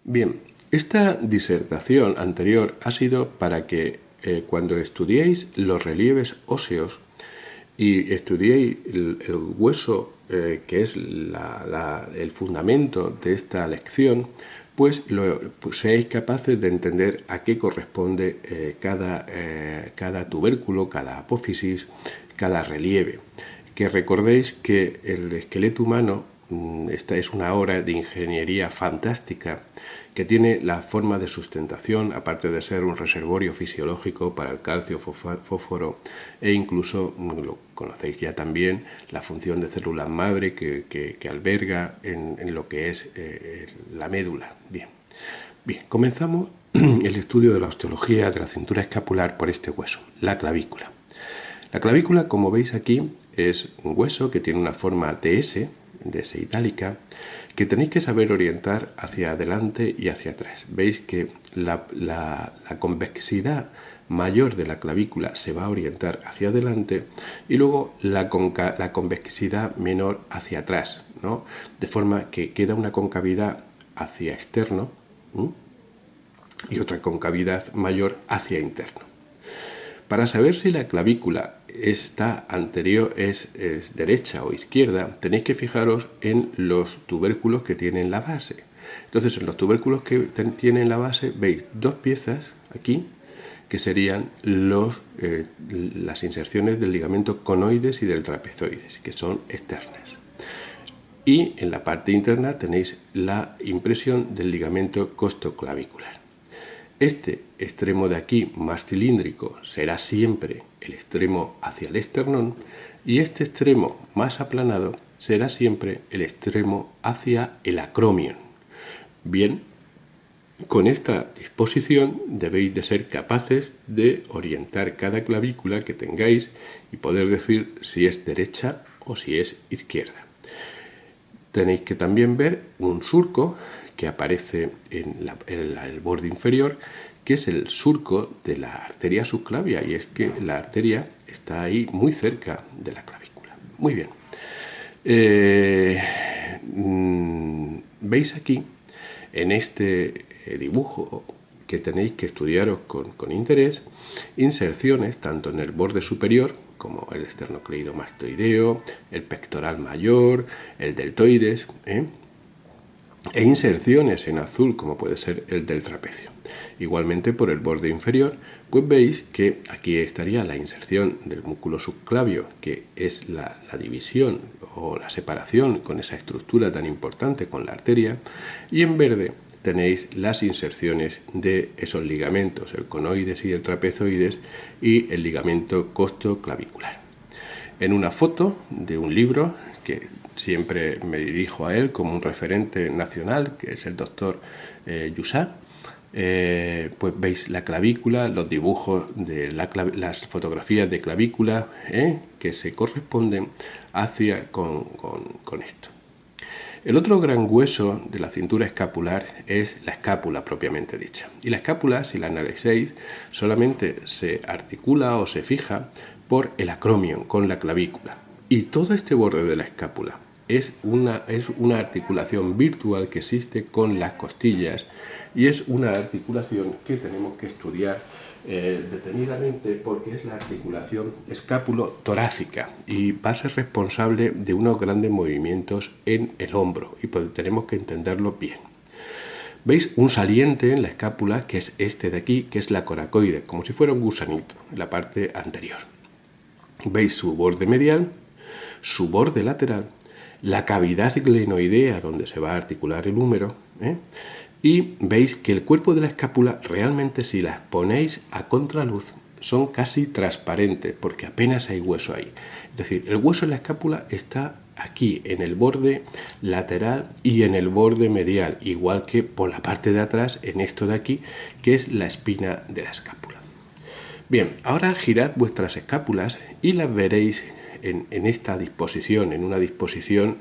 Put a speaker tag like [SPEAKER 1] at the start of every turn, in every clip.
[SPEAKER 1] Bien, esta disertación anterior ha sido para que cuando estudiéis los relieves óseos y estudiéis el hueso, que es el fundamento de esta lección, pues seáis capaces de entender a qué corresponde cada tubérculo, cada apófisis, cada relieve. Que recordéis que el esqueleto humano, esta es una obra de ingeniería fantástica que tiene la forma de sustentación, aparte de ser un reservorio fisiológico para el calcio, fósforo e incluso, lo conocéis ya también, la función de células madre que alberga en lo que es la médula. Bien, comenzamos el estudio de la osteología de la cintura escapular por este hueso, la clavícula. La clavícula, como veis aquí, es un hueso que tiene una forma de S itálica, que tenéis que saber orientar hacia adelante y hacia atrás. Veis que la convexidad mayor de la clavícula se va a orientar hacia adelante y luego la convexidad menor hacia atrás, ¿no? De forma que queda una concavidad hacia externo y otra concavidad mayor hacia interno. Para saber si la clavícula está anterior, es derecha o izquierda, tenéis que fijaros en los tubérculos que tienen la base. Entonces, en los tubérculos que tienen la base, veis dos piezas aquí, que serían las inserciones del ligamento conoides y del trapezoides, que son externas. Y en la parte interna tenéis la impresión del ligamento costoclavicular. Este extremo de aquí, más cilíndrico, será siempre el extremo hacia el esternón y este extremo más aplanado será siempre el extremo hacia el acromion. Bien, con esta disposición debéis de ser capaces de orientar cada clavícula que tengáis y poder decir si es derecha o si es izquierda. Tenéis que también ver un surco que aparece en el borde inferior, que es el surco de la arteria subclavia, y es que la arteria está ahí muy cerca de la clavícula. Muy bien. Veis aquí, en este dibujo que tenéis que estudiaros con interés, inserciones tanto en el borde superior, como el esternocleidomastoideo, el pectoral mayor, el deltoides, e inserciones en azul, como puede ser el del trapecio. Igualmente por el borde inferior, pues veis que aquí estaría la inserción del músculo subclavio, que es la división o la separación con esa estructura tan importante con la arteria, y en verde tenéis las inserciones de esos ligamentos, el conoides y el trapezoides, y el ligamento costoclavicular. En una foto de un libro que siempre me dirijo a él como un referente nacional, que es el doctor Yussá, pues veis la clavícula, los dibujos de las fotografías de clavícula que se corresponden con esto. El otro gran hueso de la cintura escapular es la escápula propiamente dicha. Y la escápula, si la analicéis, solamente se articula o se fija por el acromion, con la clavícula. Y todo este borde de la escápula es una articulación virtual que existe con las costillas y es una articulación que tenemos que estudiar detenidamente porque es la articulación escápulo-torácica y va a ser responsable de unos grandes movimientos en el hombro y pues tenemos que entenderlo bien. Veis un saliente en la escápula que es este de aquí, que es la coracoide, como si fuera un gusanito en la parte anterior. Veis su borde medial, su borde lateral, la cavidad glenoidea donde se va a articular el húmero, y veis que el cuerpo de la escápula realmente, si la ponéis a contraluz, son casi transparentes porque apenas hay hueso ahí. Es decir, el hueso de la escápula está aquí en el borde lateral y en el borde medial, igual que por la parte de atrás en esto de aquí, que es la espina de la escápula. Bien, ahora girad vuestras escápulas y las veréis en esta disposición, en una disposición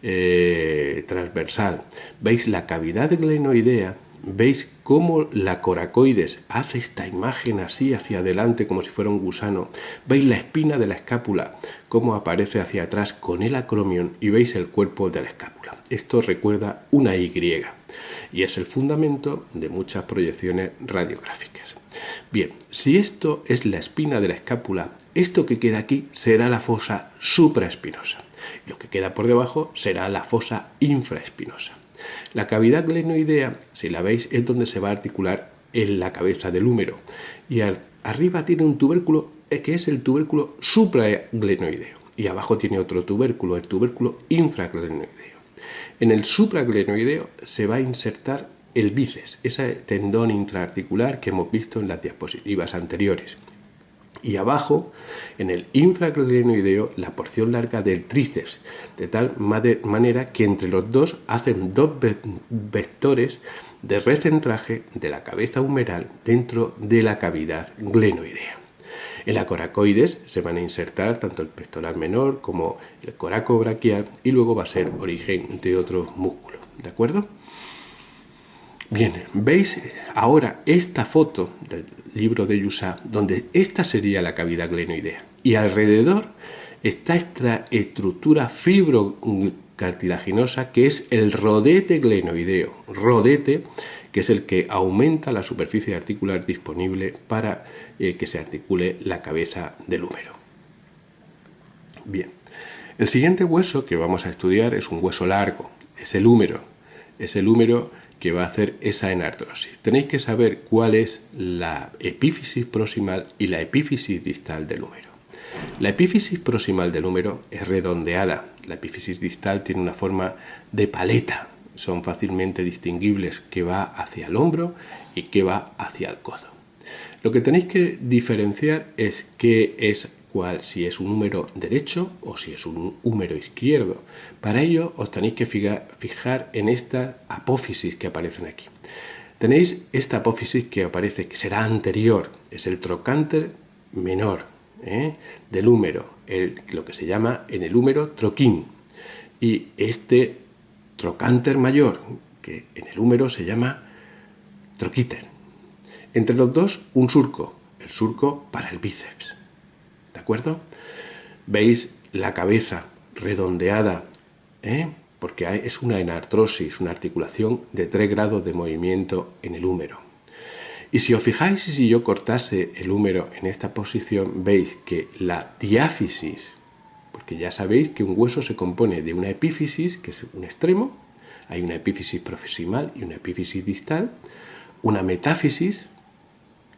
[SPEAKER 1] transversal. Veis la cavidad glenoidea ¿Veis cómo la coracoides hace esta imagen así hacia adelante como si fuera un gusano? ¿Veis la espina de la escápula cómo aparece hacia atrás con el acromion? Y veis el cuerpo de la escápula. Esto recuerda una Y y es el fundamento de muchas proyecciones radiográficas. Bien, si esto es la espina de la escápula, esto que queda aquí será la fosa supraespinosa. Y lo que queda por debajo será la fosa infraespinosa. La cavidad glenoidea, si la veis, es donde se va a articular en la cabeza del húmero. Y arriba tiene un tubérculo que es el tubérculo supraglenoideo. Y abajo tiene otro tubérculo, el tubérculo infraglenoideo. En el supraglenoideo se va a insertar el bíceps, ese tendón intraarticular que hemos visto en las diapositivas anteriores. Y abajo, en el infraglenoideo, la porción larga del tríceps, de tal manera que entre los dos hacen dos vectores de recentraje de la cabeza humeral dentro de la cavidad glenoidea. En la coracoides se van a insertar tanto el pectoral menor como el coraco braquial y luego va a ser origen de otros músculos, ¿de acuerdo? Bien, veis ahora esta foto del libro de Yusa, donde esta sería la cavidad glenoidea y alrededor está esta estructura fibrocartilaginosa que es el rodete glenoideo, rodete que es el que aumenta la superficie articular disponible para que se articule la cabeza del húmero. Bien, el siguiente hueso que vamos a estudiar es un hueso largo, es el húmero que va a hacer esa enartrosis. Tenéis que saber cuál es la epífisis proximal y la epífisis distal del húmero. La epífisis proximal del húmero es redondeada, la epífisis distal tiene una forma de paleta, son fácilmente distinguibles que va hacia el hombro y que va hacia el codo. Lo que tenéis que diferenciar es qué es cuál, si es un húmero derecho o si es un húmero izquierdo. Para ello os tenéis que fijar en estas apófisis que aparecen aquí. Tenéis esta apófisis que aparece, que será anterior, es el trocánter menor del húmero, lo que se llama en el húmero troquín. Y este trocánter mayor, que en el húmero se llama troquíter. Entre los dos, un surco, el surco para el bíceps. ¿De acuerdo? Veis la cabeza redondeada, porque es una enartrosis, una articulación de 3 grados de movimiento en el húmero. Y si os fijáis, si yo cortase el húmero en esta posición, veis que la diáfisis, porque ya sabéis que un hueso se compone de una epífisis, que es un extremo, hay una epífisis proximal y una epífisis distal, una metáfisis,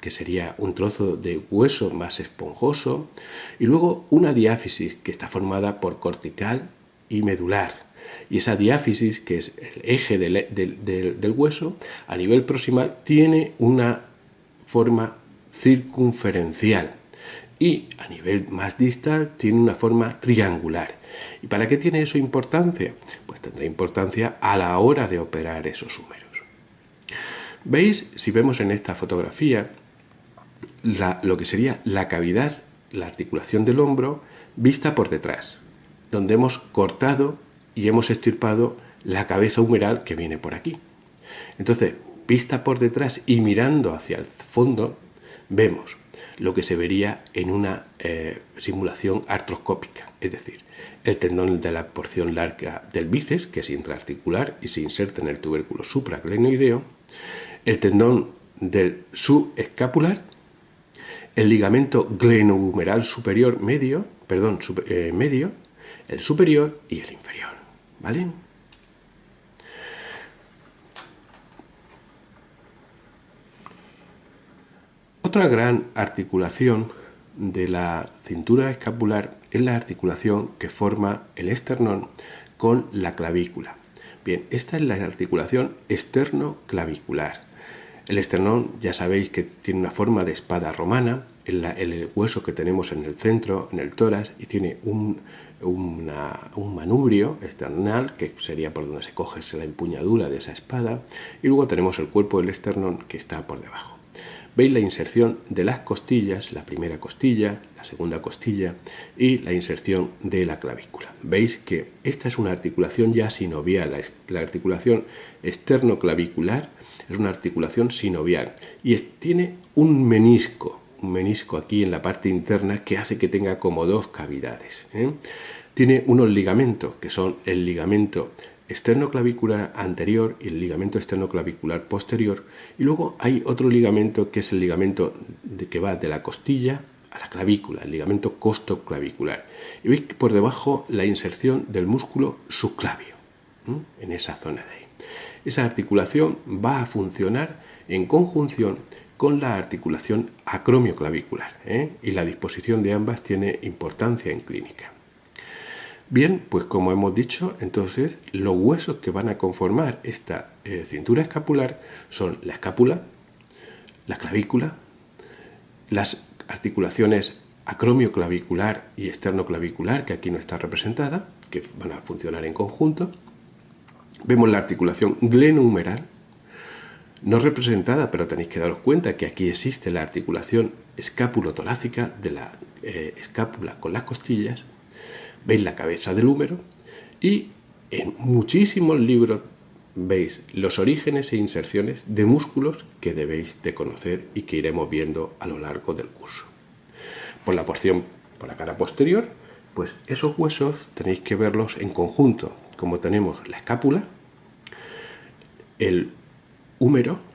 [SPEAKER 1] que sería un trozo de hueso más esponjoso, y luego una diáfisis, que está formada por cortical y medular. Y esa diáfisis, que es el eje del hueso, a nivel proximal tiene una forma circunferencial y a nivel más distal tiene una forma triangular. ¿Y para qué tiene eso importancia? Pues tendrá importancia a la hora de operar esos húmeros. ¿Veis? Si vemos en esta fotografía lo que sería la cavidad, la articulación del hombro vista por detrás, donde hemos cortado y hemos extirpado la cabeza humeral que viene por aquí. Entonces, vista por detrás y mirando hacia el fondo, vemos lo que se vería en una simulación artroscópica, es decir, el tendón de la porción larga del bíceps, que es intraarticular y se inserta en el tubérculo supraglenoideo, el tendón del subescapular, el ligamento glenohumeral superior medio, el superior y el inferior, ¿vale? Otra gran articulación de la cintura escapular es la articulación que forma el esternón con la clavícula. Bien, esta es la articulación externo-clavicular. El esternón ya sabéis que tiene una forma de espada romana, el hueso que tenemos en el centro, en el tórax, y tiene un manubrio esternal, que sería por donde se coge la empuñadura de esa espada, y luego tenemos el cuerpo del esternón que está por debajo. veis la inserción de las costillas, la primera costilla, la segunda costilla y la inserción de la clavícula. Veis que esta es una articulación ya sinovial, la articulación externoclavicular es una articulación sinovial y tiene un menisco aquí en la parte interna que hace que tenga como dos cavidades. Tiene unos ligamentos que son el ligamento externoclavicular anterior y el ligamento externoclavicular posterior, y luego hay otro ligamento que es el ligamento que va de la costilla a la clavícula, el ligamento costoclavicular. Y veis que por debajo la inserción del músculo subclavio, en esa zona de ahí. Esa articulación va a funcionar en conjunción con la articulación acromioclavicular, y la disposición de ambas tiene importancia en clínica. Bien, pues como hemos dicho, entonces los huesos que van a conformar esta cintura escapular son la escápula, la clavícula, las articulaciones acromioclavicular y externoclavicular, que aquí no está representada, que van a funcionar en conjunto. Vemos la articulación glenohumeral, no representada, pero tenéis que daros cuenta que aquí existe la articulación escápulo-torácica de la escápula con las costillas. Veis la cabeza del húmero y en muchísimos libros veis los orígenes e inserciones de músculos que debéis de conocer y que iremos viendo a lo largo del curso. Por la cara posterior, pues esos huesos tenéis que verlos en conjunto, como tenemos la escápula, el húmero.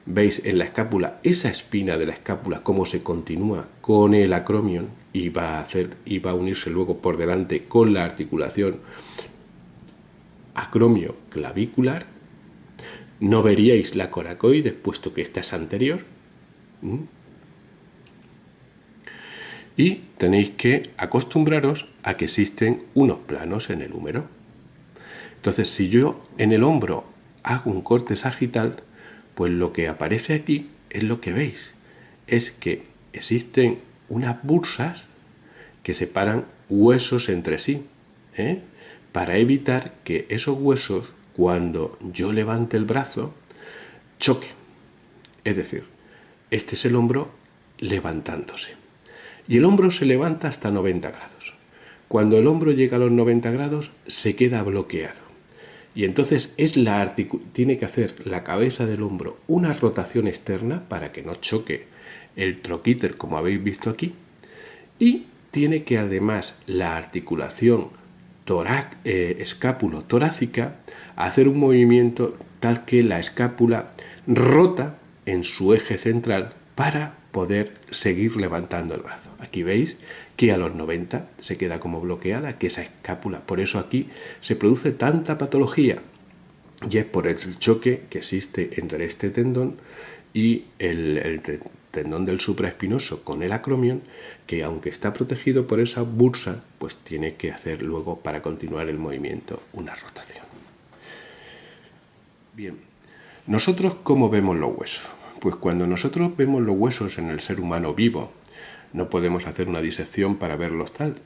[SPEAKER 1] Veis en la escápula esa espina de la escápula cómo se continúa con el acromion y va a unirse luego por delante con la articulación acromioclavicular. No veríais la coracoides puesto que esta es anterior. Y tenéis que acostumbraros a que existen unos planos en el húmero. Entonces, si yo en el hombro hago un corte sagital, pues lo que aparece aquí es lo que veis. Es que existen unas bursas que separan huesos entre sí, para evitar que esos huesos, cuando yo levante el brazo, choquen. Es decir, este es el hombro levantándose. Y el hombro se levanta hasta 90 grados. Cuando el hombro llega a los 90 grados, se queda bloqueado. Y entonces tiene que hacer la cabeza del hombro una rotación externa para que no choque el troquíter, como habéis visto aquí. Y tiene que además la articulación escápulo-torácica hacer un movimiento tal que la escápula rota en su eje central para poder seguir levantando el brazo. Aquí veis que a los 90 se queda como bloqueada, que esa escápula, por eso aquí se produce tanta patología, y es por el choque que existe entre este tendón y el tendón del supraespinoso con el acromion, que aunque está protegido por esa bursa, pues tiene que hacer luego, para continuar el movimiento, una rotación. Bien, ¿nosotros cómo vemos los huesos? Pues cuando nosotros vemos los huesos en el ser humano vivo, no podemos hacer una disección para verlos tal.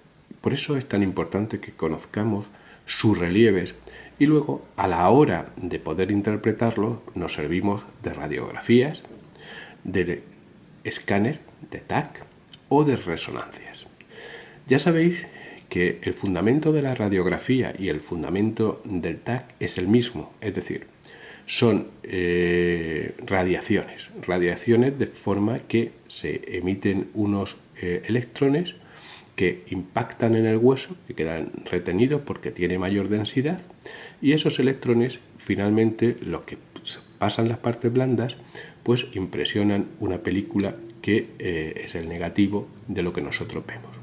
[SPEAKER 1] Por eso es tan importante que conozcamos sus relieves y luego, a la hora de poder interpretarlos, nos servimos de radiografías, de escáner, de TAC o de resonancias. Ya sabéis que el fundamento de la radiografía y el fundamento del TAC es el mismo, es decir, son radiaciones de forma que se emiten unos electrones que impactan en el hueso, que quedan retenidos porque tiene mayor densidad, y esos electrones finalmente, los que pasan las partes blandas, pues impresionan una película que es el negativo de lo que nosotros vemos.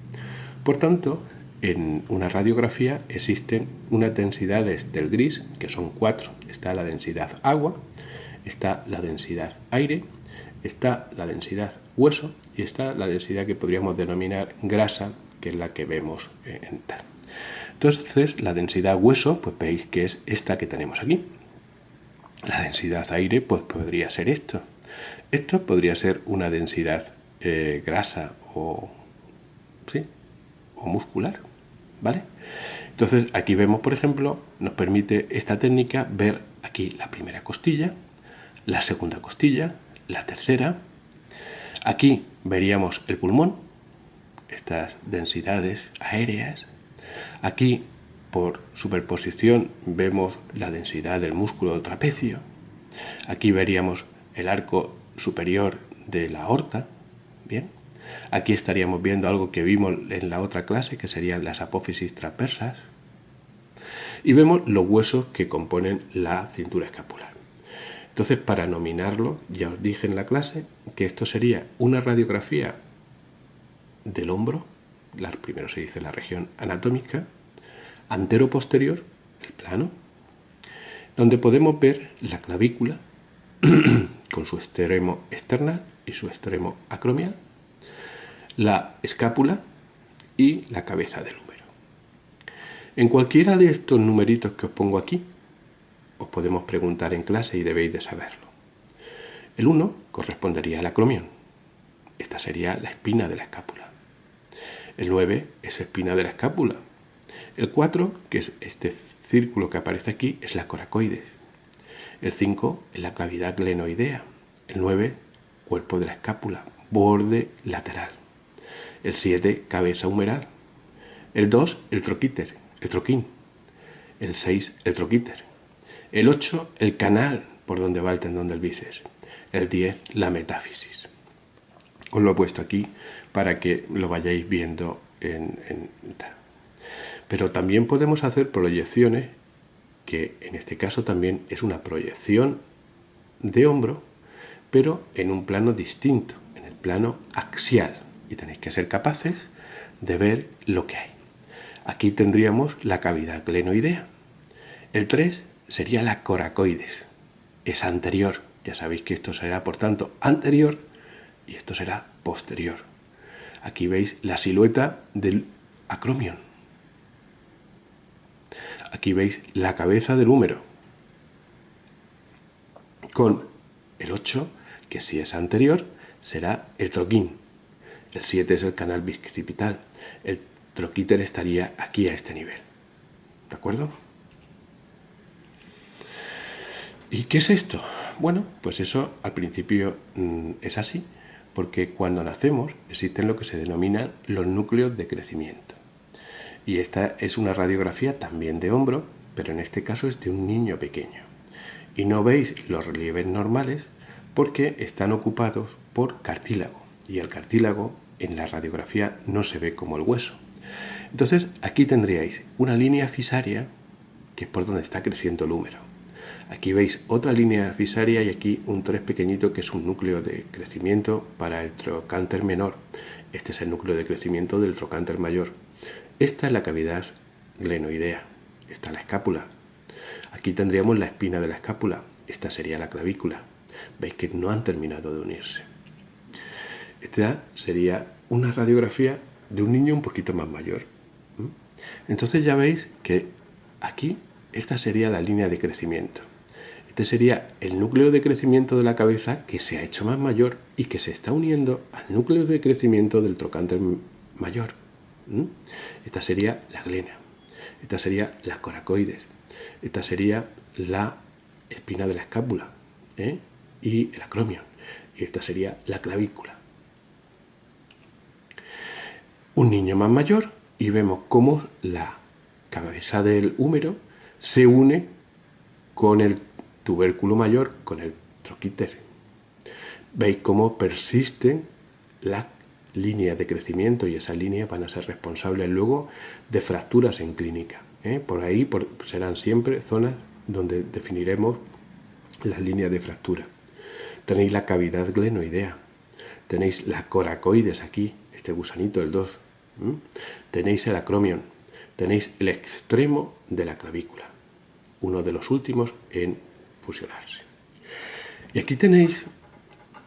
[SPEAKER 1] Por tanto, en una radiografía existen unas densidades del gris, que son 4. Está la densidad agua, está la densidad aire, está la densidad hueso y está la densidad que podríamos denominar grasa, que es la que vemos en tal. Entonces, la densidad hueso, pues veis que es esta que tenemos aquí. La densidad aire, pues podría ser esto. Esto podría ser una densidad grasa o muscular, ¿vale? Entonces, aquí vemos, por ejemplo, nos permite esta técnica ver aquí la primera costilla, la segunda costilla, la tercera, Aquí veríamos el pulmón, estas densidades aéreas. Aquí, por superposición, vemos la densidad del músculo trapecio. Aquí veríamos el arco superior de la aorta. Bien. Aquí estaríamos viendo algo que vimos en la otra clase, que serían las apófisis transversas. Y vemos los huesos que componen la cintura escapular. Entonces, para nominarlo, ya os dije en la clase que esto sería una radiografía del hombro. Primero se dice la región anatómica, antero-posterior, el plano, donde podemos ver la clavícula con su extremo external y su extremo acromial, la escápula y la cabeza del húmero. En cualquiera de estos numeritos que os pongo aquí, os podemos preguntar en clase y debéis de saberlo. El 1 correspondería al acromión. Esta sería la espina de la escápula. El 9 es espina de la escápula. El 4, que es este círculo que aparece aquí, es la coracoides. El 5 es la cavidad glenoidea. El 9, cuerpo de la escápula, borde lateral. El 7, cabeza humeral. El 2, el troquín. El 6, el troquíter. El 8, el canal por donde va el tendón del bíceps. El 10, la metáfisis. Os lo he puesto aquí para que lo vayáis viendo Pero también podemos hacer proyecciones, que en este caso también es una proyección de hombro, pero en un plano distinto, en el plano axial. Y tenéis que ser capaces de ver lo que hay. Aquí tendríamos la cavidad glenoidea. El 3 sería la coracoides. Es anterior. Ya sabéis que esto será, por tanto, anterior y esto será posterior. Aquí veis la silueta del acromión. Aquí veis la cabeza del húmero. Con el 8, que si es anterior, será el troquín. El 7 es el canal bicipital. El troquíter estaría aquí a este nivel. ¿De acuerdo? ¿Y qué es esto? Bueno, pues eso al principio es así, porque cuando nacemos existen lo que se denominan los núcleos de crecimiento. Y esta es una radiografía también de hombro, pero en este caso es de un niño pequeño. Y no veis los relieves normales porque están ocupados por cartílago. Y el cartílago en la radiografía no se ve como el hueso. Entonces aquí tendríais una línea fisaria, que es por donde está creciendo el húmero. Aquí veis otra línea fisaria y aquí un 3 pequeñito, que es un núcleo de crecimiento para el trocánter menor. Este es el núcleo de crecimiento del trocánter mayor. Esta es la cavidad glenoidea. Esta es la escápula. Aquí tendríamos la espina de la escápula. Esta sería la clavícula. Veis que no han terminado de unirse. Esta sería una radiografía de un niño un poquito más mayor. Entonces ya veis que aquí esta sería la línea de crecimiento. Este sería el núcleo de crecimiento de la cabeza, que se ha hecho más mayor y que se está uniendo al núcleo de crecimiento del trocánter mayor. Esta sería la glena. Esta sería la coracoides. Esta sería la espina de la escápula y el acromión. Y esta sería la clavícula. Un niño más mayor y vemos cómo la cabeza del húmero se une con el tubérculo mayor, con el troquíter. Veis cómo persisten las líneas de crecimiento y esas líneas van a ser responsables luego de fracturas en clínica. Por ahí serán siempre zonas donde definiremos las líneas de fractura. Tenéis la cavidad glenoidea, tenéis la coracoides aquí, este gusanito, el 2. Tenéis el acromión, tenéis el extremo de la clavícula, uno de los últimos en fusionarse. Y aquí tenéis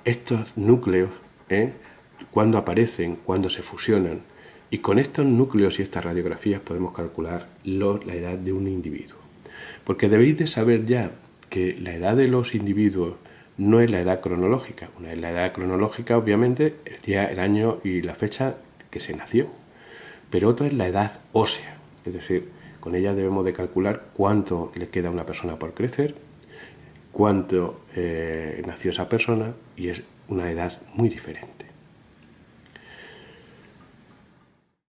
[SPEAKER 1] estos núcleos, cuando aparecen, cuando se fusionan, y con estos núcleos y estas radiografías podemos calcular la edad de un individuo. Porque debéis de saber ya que la edad de los individuos no es la edad cronológica. Una es la edad cronológica, obviamente, el día, el año y la fecha que se nació. Pero otra es la edad ósea, es decir, con ella debemos de calcular cuánto le queda a una persona por crecer, cuánto nació esa persona, y es una edad muy diferente.